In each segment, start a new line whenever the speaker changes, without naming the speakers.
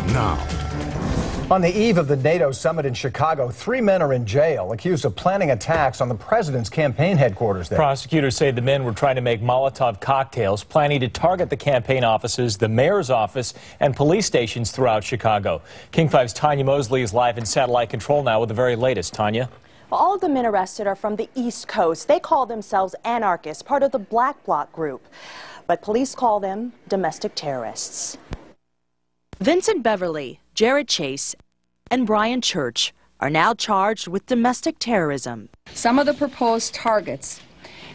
now.
On the eve of the NATO summit in Chicago, 3 men are in jail accused of planning attacks on the president's campaign headquarters there.
Prosecutors say the men were trying to make Molotov cocktails, planning to target the campaign offices, the mayor's office, and police stations throughout Chicago. King 5's Tanya Mosley is live in satellite control now with the very latest. Tanya?
Well, all of the men arrested are from the East Coast. They call themselves anarchists, part of the Black Bloc group. But police call them domestic terrorists.
Vincent Beverly, Jared Chase, and Brian Church are now charged with domestic terrorism.
Some of the proposed targets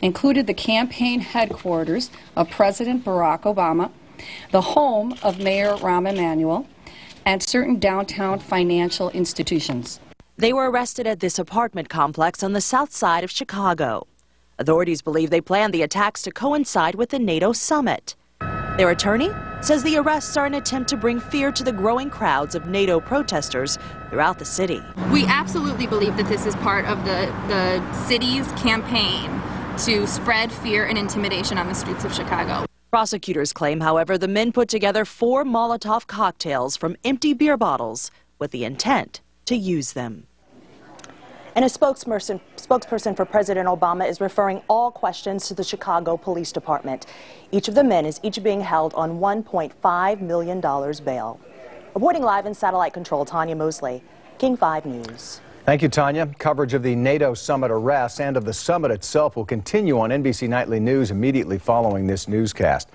included the campaign headquarters of President Barack Obama, the home of Mayor Rahm Emanuel, and certain downtown financial institutions.
They were arrested at this apartment complex on the south side of Chicago. Authorities believe they planned the attacks to coincide with the NATO summit. Their attorney says the arrests are an attempt to bring fear to the growing crowds of NATO protesters throughout the city.
We absolutely believe that this is part of the city's campaign to spread fear and intimidation on the streets of Chicago.
Prosecutors claim, however, the men put together 4 Molotov cocktails from empty beer bottles with the intent to use them.
And a spokesperson for President Obama is referring all questions to the Chicago Police Department. Each of the men is being held on $1.5 million bail. Reporting live in satellite control, Tanya Mosley, King 5 News.
Thank you, Tanya. Coverage of the NATO summit arrests and of the summit itself will continue on NBC Nightly News immediately following this newscast.